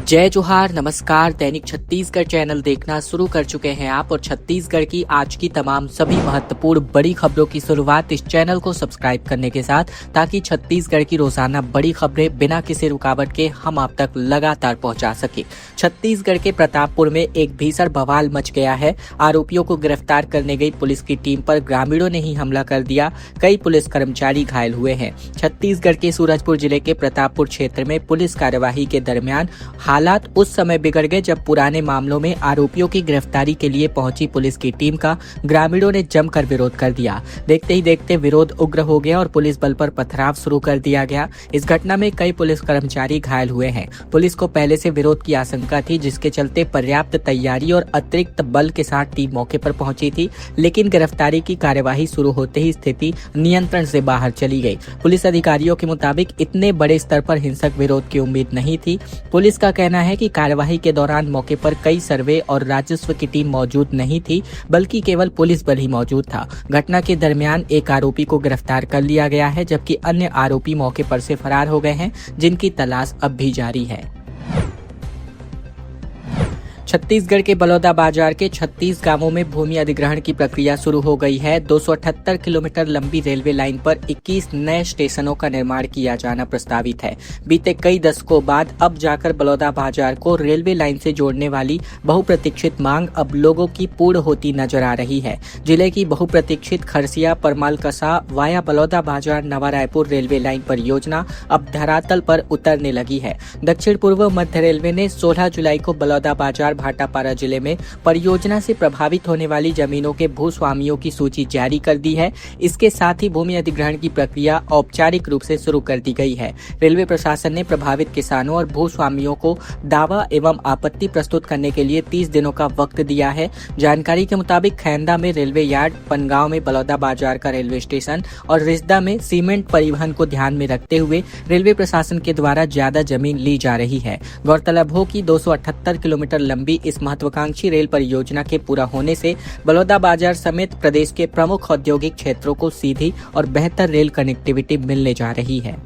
जय जोहार, नमस्कार। दैनिक छत्तीसगढ़ चैनल देखना शुरू कर चुके हैं आप और छत्तीसगढ़ की आज की तमाम सभी महत्वपूर्ण बड़ी खबरों की शुरुआत इस चैनल को सब्सक्राइब करने के साथ, ताकि छत्तीसगढ़ की रोजाना बड़ी खबरें बिना किसी रुकावट के हम आप तक लगातार पहुंचा सके। छत्तीसगढ़ के प्रतापपुर में एक भीषण बवाल मच गया है। आरोपियों को गिरफ्तार करने गई पुलिस की टीम पर ग्रामीणों ने ही हमला कर दिया। कई पुलिस कर्मचारी घायल हुए हैं। छत्तीसगढ़ के सूरजपुर जिले के प्रतापपुर क्षेत्र में पुलिस कार्यवाही के दरमियान हालात उस समय बिगड़ गए जब पुराने मामलों में आरोपियों की गिरफ्तारी के लिए पहुंची पुलिस की टीम का ग्रामीणों ने जमकर विरोध कर दिया। देखते ही देखते विरोध उग्र हो गया और पुलिस बल पर पथराव शुरू कर दिया गया। इस घटना में कई पुलिस कर्मचारी घायल हुए हैं। पुलिस को पहले से विरोध की आशंका थी, जिसके चलते पर्याप्त तैयारी और अतिरिक्त बल के साथ टीम मौके पर पहुंची थी, लेकिन गिरफ्तारी की कार्यवाही शुरू होते ही स्थिति नियंत्रण से बाहर चली गई। पुलिस अधिकारियों के मुताबिक इतने बड़े स्तर पर हिंसक विरोध की उम्मीद नहीं थी। पुलिस का कहना है कि कार्यवाही के दौरान मौके पर कई सर्वे और राजस्व की टीम मौजूद नहीं थी, बल्कि केवल पुलिस बल ही मौजूद था। घटना के दरमियान एक आरोपी को गिरफ्तार कर लिया गया है, जबकि अन्य आरोपी मौके पर से फरार हो गए हैं, जिनकी तलाश अब भी जारी है। छत्तीसगढ़ के बलौदा बाजार के 36 गांवों में भूमि अधिग्रहण की प्रक्रिया शुरू हो गई है। 278 किलोमीटर लंबी रेलवे लाइन पर 21 नए स्टेशनों का निर्माण किया जाना प्रस्तावित है। बीते कई दशकों बाद अब जाकर बलौदा बाजार को रेलवे लाइन से जोड़ने वाली बहुप्रतीक्षित मांग अब लोगों की पूर्ण होती नजर आ रही है। जिले की बहुप्रतीक्षित खरसिया परमालकसा वाया बलौदा बाजार नवा रायपुर रेलवे लाइन परियोजना अब धरातल पर उतरने लगी है। दक्षिण पूर्व मध्य रेलवे ने 16 जुलाई को बलौदा बाजार भाटापारा जिले में परियोजना से प्रभावित होने वाली जमीनों के भूस्वामियों की सूची जारी कर दी है। इसके साथ ही भूमि अधिग्रहण की प्रक्रिया औपचारिक रूप से शुरू कर दी गई है। रेलवे प्रशासन ने प्रभावित किसानों और भूस्वामियों को दावा एवं आपत्ति प्रस्तुत करने के लिए 30 दिनों का वक्त दिया है। जानकारी के मुताबिक खैंदा में रेलवे यार्ड, पनगांव में बलौदा बाजार का रेलवे स्टेशन और रिस्दा में सीमेंट परिवहन को ध्यान में रखते हुए रेलवे प्रशासन के द्वारा ज्यादा जमीन ली जा रही है। गौरतलब हो कि 278 किलोमीटर लंबी इस महत्वाकांक्षी रेल परियोजना के पूरा होने से बलौदा बाजार समेत प्रदेश के प्रमुख औद्योगिक क्षेत्रों को सीधी और बेहतर रेल कनेक्टिविटी मिलने जा रही है।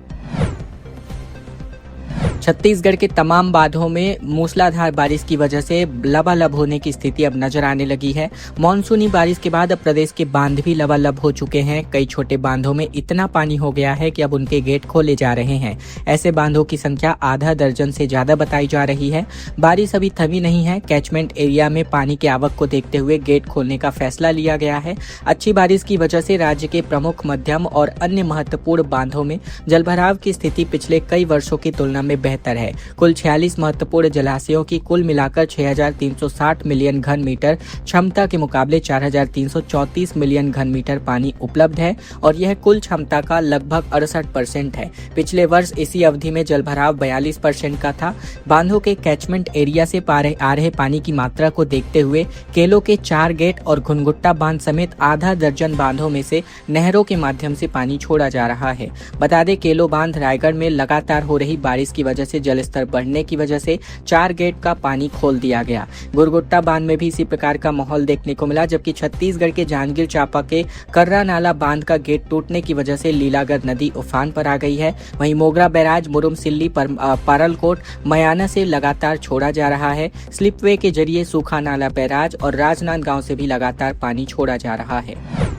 छत्तीसगढ़ के तमाम बांधों में मूसलाधार बारिश की वजह से लबालब होने की स्थिति अब नजर आने लगी है। मानसूनी बारिश के बाद अब प्रदेश के बांध भी लबालब हो चुके हैं। कई छोटे बांधों में इतना पानी हो गया है कि अब उनके गेट खोले जा रहे हैं। ऐसे बांधों की संख्या आधा दर्जन से ज्यादा बताई जा रही है। बारिश अभी थमी नहीं है। कैचमेंट एरिया में पानी की आवक को देखते हुए गेट खोलने का फैसला लिया गया है। अच्छी बारिश की वजह से राज्य के प्रमुख मध्यम और अन्य महत्वपूर्ण बांधों में जलभराव की स्थिति पिछले कई वर्षों की तुलना में बेहतर है। कुल 46 महत्वपूर्ण जलाशयों की कुल मिलाकर 6360 मिलियन घन मीटर क्षमता के मुकाबले 4334 मिलियन घन मीटर पानी उपलब्ध है और यह कुल क्षमता का लगभग 68% है। पिछले वर्ष इसी अवधि में जलभराव 42% का था। बांधों के कैचमेंट एरिया से आ रहे पानी की मात्रा को देखते हुए केलो के 4 गेट और घुनघुट्टा बांध समेत आधा दर्जन बांधों में से नहरों के माध्यम से पानी छोड़ा जा रहा है। बता दें, केलो बांध रायगढ़ में लगातार हो रही बारिश की वजह से जलस्तर बढ़ने की वजह से 4 गेट का पानी खोल दिया गया। गुरगुट्टा बांध में भी इसी प्रकार का माहौल देखने को मिला, जबकि छत्तीसगढ़ के जांजगीर चांपा के कर्रा नाला बांध का गेट टूटने की वजह से लीलागढ़ नदी उफान पर आ गई है। वहीं मोगरा बैराज मुरुम सिल्ली पारलकोट मयाना से लगातार छोड़ा जा रहा है। स्लिपवे के जरिए सूखा नाला बैराज और राजनांदगांव से भी लगातार पानी छोड़ा जा रहा है।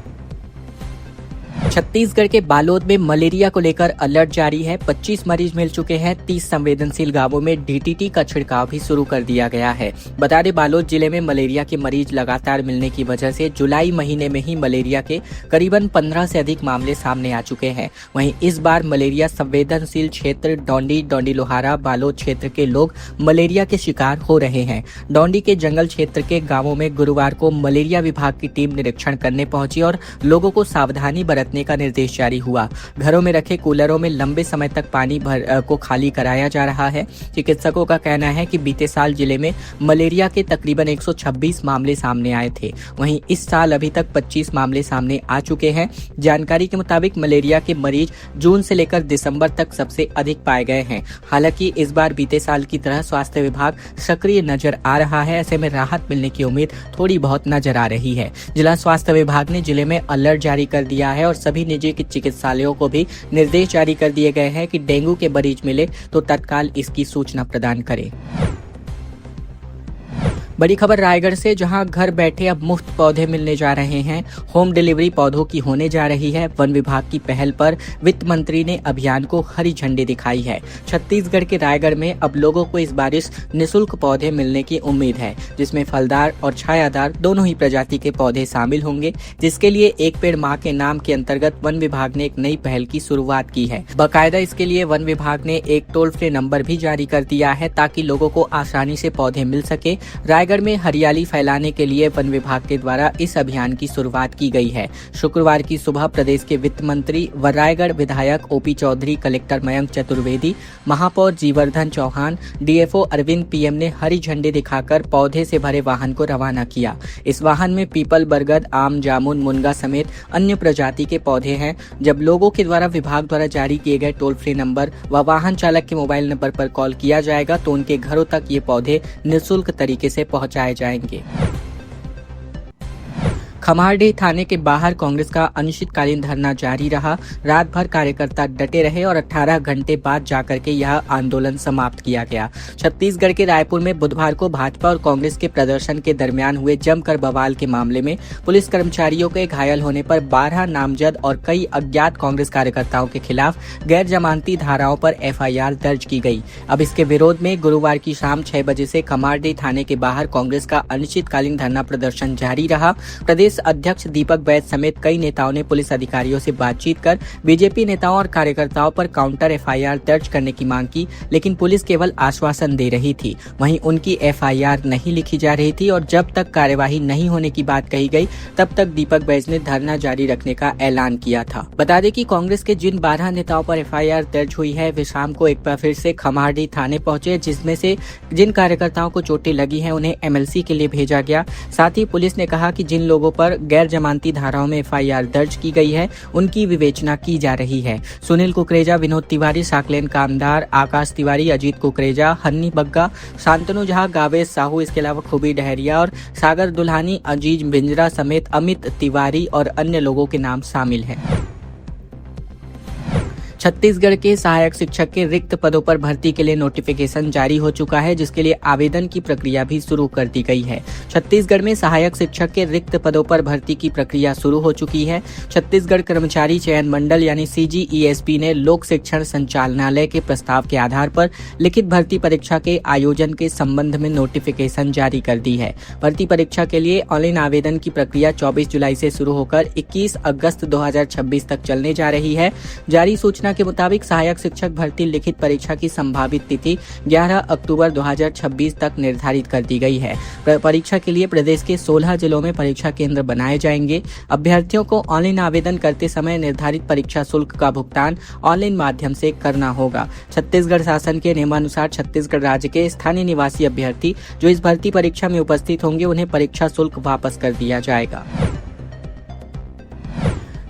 छत्तीसगढ़ के बालोद में मलेरिया को लेकर अलर्ट जारी है। 25 मरीज मिल चुके हैं। 30 संवेदनशील गांवों में डीटीटी का छिड़काव भी शुरू कर दिया गया है। बता दें, बालोद जिले में मलेरिया के मरीज लगातार मिलने की वजह से जुलाई महीने में ही मलेरिया के करीबन 15 से अधिक मामले सामने आ चुके हैं। वहीं इस बार मलेरिया संवेदनशील क्षेत्र डोंडी लोहारा बालोद क्षेत्र के लोग मलेरिया के शिकार हो रहे हैं। डोंडी के जंगल क्षेत्र के गाँवों में गुरुवार को मलेरिया विभाग की टीम निरीक्षण करने पहुंची और लोगों को सावधानी बरतने का निर्देश जारी हुआ। घरों में रखे कूलरों में लंबे समय तक पानी को खाली कराया जा रहा है। चिकित्सकों का कहना है कि बीते साल जिले में मलेरिया के तकरीबन 126 मामले सामने आए थे। वहीं इस साल अभी तक 25 मामले सामने आ चुके हैं। जानकारी के मुताबिक मलेरिया के मरीज जून से लेकर दिसंबर तक सबसे अधिक पाए गए हैं। हालांकि इस बार बीते साल की तरह स्वास्थ्य विभाग सक्रिय नजर आ रहा है। ऐसे में राहत मिलने की उम्मीद थोड़ी बहुत नजर आ रही है। जिला स्वास्थ्य विभाग ने जिले में अलर्ट जारी कर दिया है और सभी निजी चिकित्सालयों को भी निर्देश जारी कर दिए गए हैं कि डेंगू के मरीज मिले तो तत्काल इसकी सूचना प्रदान करें। बड़ी खबर रायगढ़ से, जहां घर बैठे अब मुफ्त पौधे मिलने जा रहे हैं। होम डिलीवरी पौधों की होने जा रही है। वन विभाग की पहल पर वित्त मंत्री ने अभियान को हरी झंडी दिखाई है। छत्तीसगढ़ के रायगढ़ में अब लोगों को इस बारिश निःशुल्क पौधे मिलने की उम्मीद है, जिसमें फलदार और छायादार दोनों ही प्रजाति के पौधे शामिल होंगे, जिसके लिए एक पेड़ माँ के नाम के अंतर्गत वन विभाग ने एक नई पहल की शुरुआत की है। बाकायदा इसके लिए वन विभाग ने एक टोल फ्री नंबर भी जारी कर दिया है, ताकि लोगों को आसानी से पौधे मिल सके। रायगढ़ में हरियाली फैलाने के लिए वन विभाग के द्वारा इस अभियान की शुरुआत की गई है। शुक्रवार की सुबह प्रदेश के वित्त मंत्री व रायगढ़ विधायक ओपी चौधरी, कलेक्टर मयंक चतुर्वेदी, महापौर जीवर्धन चौहान, डीएफओ अरविंद पीएम ने हरी झंडी दिखाकर पौधे से भरे वाहन को रवाना किया। इस वाहन में पीपल, बरगद, आम, जामुन, मुनगा समेत अन्य प्रजाति के पौधे हैं। जब लोगों के द्वारा विभाग द्वारा जारी किए गए टोल फ्री नंबर व वाहन चालक के मोबाइल नंबर पर कॉल किया जाएगा, तो उनके घरों तक ये पौधे निःशुल्क तरीके से पहुंचाए जाएंगे। खम्हारडीह थाने के बाहर कांग्रेस का अनिश्चितकालीन धरना जारी रहा। रात भर कार्यकर्ता डटे रहे और 18 घंटे बाद जाकर के यह आंदोलन समाप्त किया गया। छत्तीसगढ़ के रायपुर में बुधवार को भाजपा और कांग्रेस के प्रदर्शन के दरमियान हुए जमकर बवाल के मामले में पुलिस कर्मचारियों के घायल होने पर 12 नामजद और कई अज्ञात कांग्रेस कार्यकर्ताओं के खिलाफ गैर जमानती धाराओं पर एफआईआर दर्ज की गई। अब इसके विरोध में गुरुवार की शाम 6 बजे से खम्हारडीह थाने के बाहर कांग्रेस का अनिश्चितकालीन धरना प्रदर्शन जारी रहा। प्रदेश अध्यक्ष दीपक बैज समेत कई नेताओं ने पुलिस अधिकारियों से बातचीत कर बीजेपी नेताओं और कार्यकर्ताओं पर काउंटर एफआईआर दर्ज करने की मांग की, लेकिन पुलिस केवल आश्वासन दे रही थी। वहीं उनकी एफआईआर नहीं लिखी जा रही थी और जब तक कार्यवाही नहीं होने की बात कही गई, तब तक दीपक बैज ने धरना जारी रखने का ऐलान किया था। बता दें कि कांग्रेस के जिन 12 नेताओं पर एफआईआर दर्ज हुई है, वे शाम को एक बार फिर से खम्हारडीह थाने पहुंचे, जिसमें से जिन कार्यकर्ताओं को चोटें लगी हैं उन्हें एमएलसी के लिए भेजा गया। साथ ही पुलिस ने कहा कि जिन लोगों पर गैर जमानती धाराओं में एफआईआर दर्ज की गई है, उनकी विवेचना की जा रही है। सुनील कुकरेजा, विनोद तिवारी, साकलेन कामदार, आकाश तिवारी, अजीत कुकरेजा, हन्नी बग्गा, शांतनु झा, गावेश साहू, इसके अलावा खूबी डहरिया और सागर दुल्हानी, अजीज बिंजरा समेत अमित तिवारी और अन्य लोगों के नाम शामिल हैं। छत्तीसगढ़ के सहायक शिक्षक के रिक्त पदों पर भर्ती के लिए नोटिफिकेशन जारी हो चुका है, जिसके लिए आवेदन की प्रक्रिया भी शुरू कर दी गई है। छत्तीसगढ़ में सहायक शिक्षक के रिक्त पदों पर भर्ती की प्रक्रिया शुरू हो चुकी है। छत्तीसगढ़ कर्मचारी चयन मंडल यानी सीजीईएसपी ने लोक शिक्षण संचालनालय के प्रस्ताव के आधार पर लिखित भर्ती परीक्षा के आयोजन के संबंध में नोटिफिकेशन जारी कर दी है। भर्ती परीक्षा के लिए ऑनलाइन आवेदन की प्रक्रिया 24 जुलाई से शुरू होकर 21 अगस्त 2026 तक चलने जा रही है। जारी सूचना के मुताबिक सहायक शिक्षक भर्ती लिखित परीक्षा की संभावित तिथि 11 अक्टूबर 2026 तक निर्धारित कर दी गई है। परीक्षा के लिए प्रदेश के 16 जिलों में परीक्षा केंद्र बनाए जाएंगे। अभ्यर्थियों को ऑनलाइन आवेदन करते समय निर्धारित परीक्षा शुल्क का भुगतान ऑनलाइन माध्यम से करना होगा। छत्तीसगढ़ शासन के नियमानुसार छत्तीसगढ़ राज्य के स्थानीय निवासी अभ्यर्थी जो इस भर्ती परीक्षा में उपस्थित होंगे, उन्हें परीक्षा शुल्क वापस कर दिया जाएगा।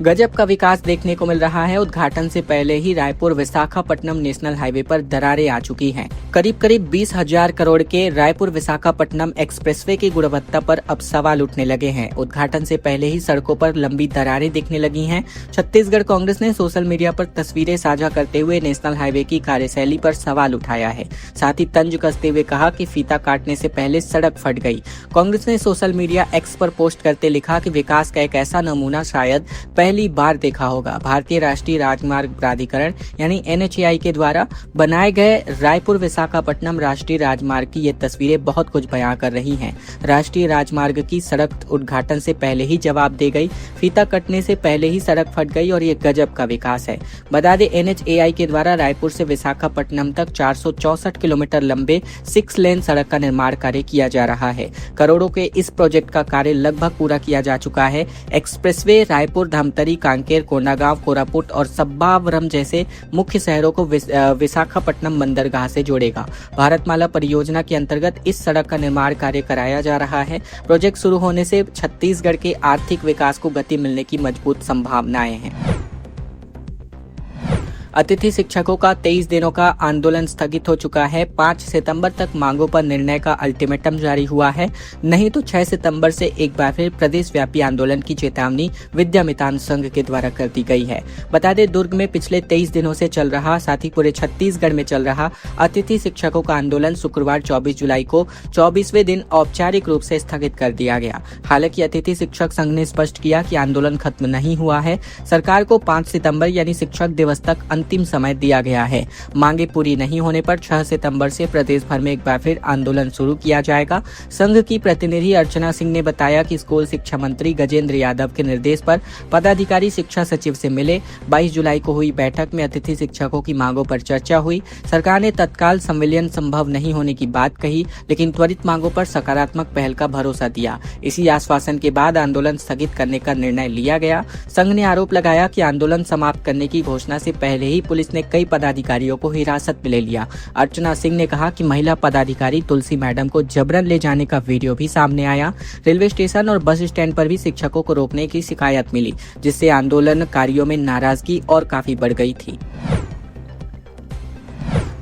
गजब का विकास देखने को मिल रहा है। उद्घाटन से पहले ही रायपुर विशाखापट्टनम नेशनल हाईवे पर दरारें आ चुकी हैं। करीब 20,000 करोड़ के रायपुर विशाखापट्टनम एक्सप्रेसवे की गुणवत्ता पर अब सवाल उठने लगे हैं। उद्घाटन से पहले ही सड़कों पर लंबी दरारें दिखने लगी हैं। छत्तीसगढ़ कांग्रेस ने सोशल मीडिया पर तस्वीरें साझा करते हुए नेशनल हाईवे की कार्यशैली पर सवाल उठाया है। साथ ही तंज कसते हुए कहा कि फीता काटने से पहले सड़क फट गई। कांग्रेस ने सोशल मीडिया एक्स पर पोस्ट करते लिखा कि विकास का एक ऐसा नमूना शायद पहली बार देखा होगा। भारतीय राष्ट्रीय राजमार्ग प्राधिकरण यानी एनएचएआई के द्वारा बनाए गए रायपुर विशाखापट्टनम राष्ट्रीय राजमार्ग की ये तस्वीरें बहुत कुछ बयां कर रही हैं। राष्ट्रीय राजमार्ग की सड़क उद्घाटन से पहले ही जवाब दे गई, फीता कटने से पहले ही सड़क फट गई और ये गजब का विकास है। बता दें, एनएचएआई के द्वारा रायपुर से विशाखापट्टनम तक 464 किलोमीटर लंबे 6 लेन सड़क का निर्माण कार्य किया जा रहा है। करोड़ों के इस प्रोजेक्ट का कार्य लगभग पूरा किया जा चुका है। एक्सप्रेसवे रायपुर, धमतरी, कांकेर, कोंडागांव, कोरापुट और सब्बावरम जैसे मुख्य शहरों को विशाखापट्टनम बंदरगाह से जोड़ेगा। भारतमाला परियोजना के अंतर्गत इस सड़क का निर्माण कार्य कराया जा रहा है। प्रोजेक्ट शुरू होने से छत्तीसगढ़ के आर्थिक विकास को गति मिलने की मजबूत संभावनाएं हैं। अतिथि शिक्षकों का 23 दिनों का आंदोलन स्थगित हो चुका है। 5 सितंबर तक मांगों पर निर्णय का अल्टीमेटम जारी हुआ है, नहीं तो 6 सितंबर से एक बार फिर प्रदेश व्यापी आंदोलन की चेतावनी विद्यामितान संघ के द्वारा कर दी गई है। बता दें, दुर्ग में पिछले 23 दिनों से चल रहा, साथ ही पूरे छत्तीसगढ़ में चल रहा अतिथि शिक्षकों का आंदोलन शुक्रवार 24 जुलाई को 24वें दिन औपचारिक रूप से स्थगित कर दिया गया। हालांकि अतिथि शिक्षक संघ ने स्पष्ट किया कि आंदोलन खत्म नहीं हुआ है। सरकार को 5 सितंबर यानी शिक्षक दिवस तक अंतिम समय दिया गया है। मांगे पूरी नहीं होने पर 6 सितंबर से प्रदेश भर में एक बार फिर आंदोलन शुरू किया जाएगा। संघ की प्रतिनिधि अर्चना सिंह ने बताया कि स्कूल शिक्षा मंत्री गजेंद्र यादव के निर्देश पर पदाधिकारी शिक्षा सचिव से मिले। 22 जुलाई को हुई बैठक में अतिथि शिक्षकों की मांगों पर चर्चा हुई। सरकार ने तत्काल संविलियन संभव नहीं होने की बात कही, लेकिन त्वरित मांगों पर सकारात्मक पहल का भरोसा दिया। इसी आश्वासन के बाद आंदोलन स्थगित करने का निर्णय लिया गया। संघ ने आरोप लगाया कि आंदोलन समाप्त करने की घोषणा से पहले ही पुलिस ने कई पदाधिकारियों को हिरासत में ले लिया। अर्चना सिंह ने कहा कि महिला पदाधिकारी तुलसी मैडम को जबरन ले जाने का वीडियो भी सामने आया। रेलवे स्टेशन और बस स्टैंड पर भी शिक्षकों को रोकने की शिकायत मिली, जिससे आंदोलनकारियों में नाराजगी और काफी बढ़ गई थी।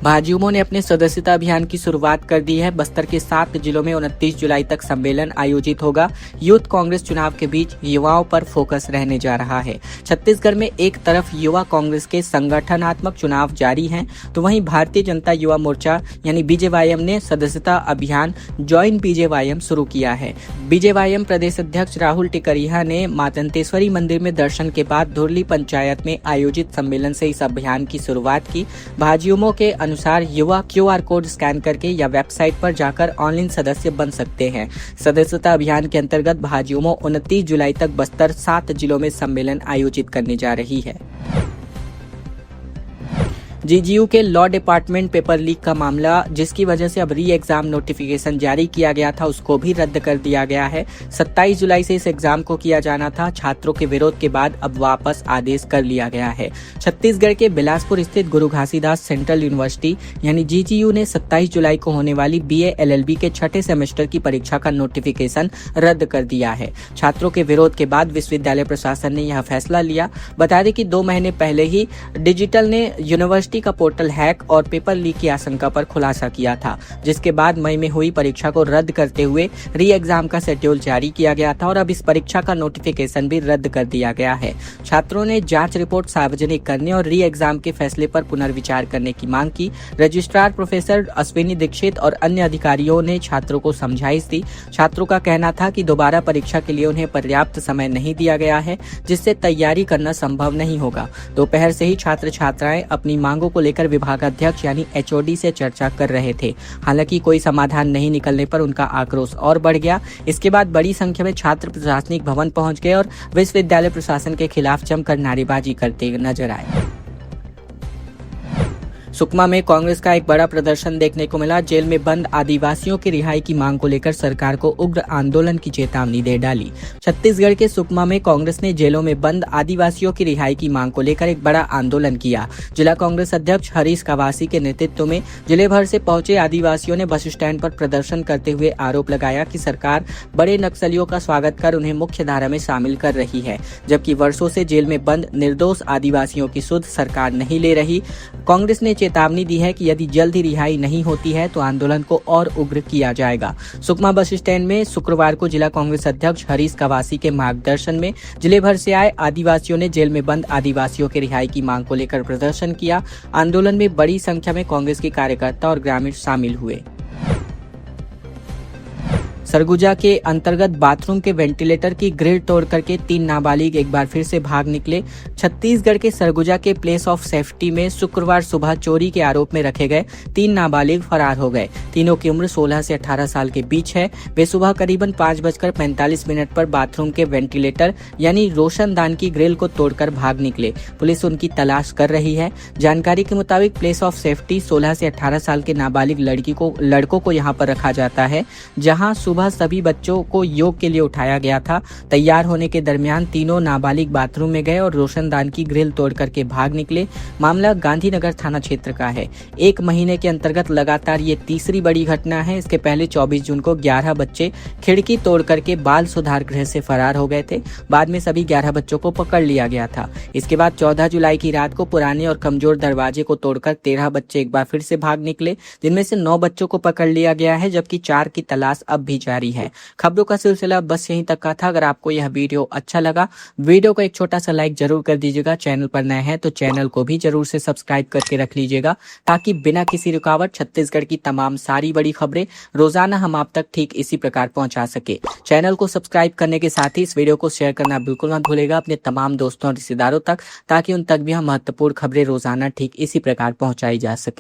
भाजयुमो ने अपने सदस्यता अभियान की शुरुआत कर दी है। बस्तर के 7 जिलों में 29 जुलाई तक सम्मेलन आयोजित होगा। यूथ कांग्रेस चुनाव के बीच युवाओं पर फोकस रहने जा रहा है। छत्तीसगढ़ में एक तरफ युवा कांग्रेस के संगठनात्मक चुनाव जारी हैं, तो वहीं भारतीय जनता युवा मोर्चा यानी बीजेवाईएम ने सदस्यता अभियान ज्वाइन बीजेवाईएम शुरू किया है। बीजेवाईएम प्रदेश अध्यक्ष राहुल टिकरिहा ने मातंतेश्वरी मंदिर में दर्शन के बाद धुरली पंचायत में आयोजित सम्मेलन से इस अभियान की शुरुआत की। भाजयुमो के अनुसार युवा QR कोड स्कैन करके या वेबसाइट पर जाकर ऑनलाइन सदस्य बन सकते हैं। सदस्यता अभियान के अंतर्गत भाजयुमो 29 जुलाई तक बस्तर 7 जिलों में सम्मेलन आयोजित करने जा रही है। GGU के लॉ डिपार्टमेंट पेपर लीक का मामला, जिसकी वजह से अब री एग्जाम नोटिफिकेशन जारी किया गया था, उसको भी रद्द कर दिया गया है। 27 जुलाई से इस एग्जाम को किया जाना था। छात्रों के विरोध के बाद अब वापस आदेश कर लिया गया है। छत्तीसगढ़ के बिलासपुर स्थित गुरु घासीदास सेंट्रल यूनिवर्सिटी यानी GGU ने 27 जुलाई को होने वाली BA LLB के 6ठे सेमेस्टर की परीक्षा का नोटिफिकेशन रद्द कर दिया है। छात्रों के विरोध के बाद विश्वविद्यालय प्रशासन ने यह फैसला लिया। बता दें कि 2 महीने पहले ही डिजिटल ने यूनिवर्सिटी का पोर्टल हैक और पेपर लीक की आशंका पर खुलासा किया था, जिसके बाद मई में हुई परीक्षा को रद्द करते हुए री एग्जाम का शेड्यूल जारी किया गया था और अब इस परीक्षा का नोटिफिकेशन भी रद्द कर दिया गया है। छात्रों ने जांच रिपोर्ट सार्वजनिक करने और री एग्जाम के फैसले पर पुनर्विचार करने की मांग की। रजिस्ट्रार प्रोफेसर अश्विनी दीक्षित और अन्य अधिकारियों ने छात्रों को समझाइश दी। छात्रों का कहना था कि दोबारा परीक्षा के लिए उन्हें पर्याप्त समय नहीं दिया गया है, जिससे तैयारी करना संभव नहीं होगा। दोपहर से ही छात्र छात्राएं अपनी मांगों को लेकर विभागाध्यक्ष यानी HOD से चर्चा कर रहे थे। हालांकि कोई समाधान नहीं निकलने पर उनका आक्रोश और बढ़ गया। इसके बाद बड़ी संख्या में छात्र प्रशासनिक भवन पहुंच गए और विश्वविद्यालय प्रशासन के खिलाफ जमकर नारेबाजी करते नजर आए। सुकमा में कांग्रेस का एक बड़ा प्रदर्शन देखने को मिला। जेल में बंद आदिवासियों की रिहाई की मांग को लेकर सरकार को उग्र आंदोलन की चेतावनी दे डाली। छत्तीसगढ़ के सुकमा में कांग्रेस ने जेलों में बंद आदिवासियों की रिहाई की मांग को लेकर एक बड़ा आंदोलन किया। जिला कांग्रेस अध्यक्ष हरीश कवासी के नेतृत्व में जिले भर से पहुंचे आदिवासियों ने बस स्टैंड पर प्रदर्शन करते हुए आरोप लगाया कि सरकार बड़े नक्सलियों का स्वागत कर उन्हें मुख्य धारा में शामिल कर रही है, जबकि वर्षों से जेल में बंद निर्दोष आदिवासियों की सुध सरकार नहीं ले रही। कांग्रेस ने चेतावनी दी है कि यदि जल्द ही रिहाई नहीं होती है तो आंदोलन को और उग्र किया जाएगा। सुकमा बस स्टैंड में शुक्रवार को जिला कांग्रेस अध्यक्ष हरीश कवासी के मार्गदर्शन में जिले भर से आए आदिवासियों ने जेल में बंद आदिवासियों की रिहाई की मांग को लेकर प्रदर्शन किया। आंदोलन में बड़ी संख्या में कांग्रेस के कार्यकर्ता और ग्रामीण शामिल हुए। सरगुजा के अंतर्गत बाथरूम के वेंटिलेटर की ग्रिल तोड़ करके 3 नाबालिग एक बार फिर से भाग निकले। छत्तीसगढ़ के सरगुजा के प्लेस ऑफ सेफ्टी में शुक्रवार सुबह चोरी के आरोप में रखे गए 3 नाबालिग फरार हो गए। तीनों की उम्र 16 से 18 साल के बीच है। वे सुबह करीबन 5:45 पर बाथरूम के वेंटिलेटर यानी रोशनदान की ग्रिल को तोड़कर भाग निकले। पुलिस उनकी तलाश कर रही है। जानकारी के मुताबिक प्लेस ऑफ सेफ्टी 16 से 18 साल के नाबालिग लड़कों को यहाँ पर रखा जाता है, जहाँ सुबह सुबह सभी बच्चों को योग के लिए उठाया गया था। तैयार होने के दरमियान तीनों नाबालिग बाथरूम में गए और रोशनदान की ग्रिल तोड़ करके भाग निकले। मामला गांधीनगर थाना क्षेत्र का है। एक महीने के अंतर्गत लगातार ये तीसरी बड़ी घटना है। इसके पहले 24 जून को 11 बच्चे खिड़की तोड़ करके बाल सुधार गृह से फरार हो गए थे। बाद में सभी 11 बच्चों को पकड़ लिया गया था। इसके बाद 14 जुलाई की रात को पुराने और कमजोर दरवाजे को तोड़कर 13 बच्चे एक बार फिर से भाग निकले, जिनमें से 9 बच्चों को पकड़ लिया गया है, जबकि 4 की तलाश अब भी जारी है। खबरों का सिलसिला बस यहीं तक का था। अगर आपको यह वीडियो अच्छा लगा, वीडियो को एक छोटा सा लाइक जरूर कर दीजिएगा। चैनल पर नए हैं तो चैनल को भी जरूर से सब्सक्राइब करके रख लीजिएगा, ताकि बिना किसी रुकावट छत्तीसगढ़ की तमाम सारी बड़ी खबरें रोजाना हम आप तक ठीक इसी प्रकार पहुंचा सके। चैनल को सब्सक्राइब करने के साथ ही इस वीडियो को शेयर करना बिल्कुल मत भूलेगा अपने तमाम दोस्तों और रिश्तेदारों तक, ताकि उन तक भी हम महत्वपूर्ण खबरें रोजाना ठीक इसी प्रकार पहुंचाई जा सके।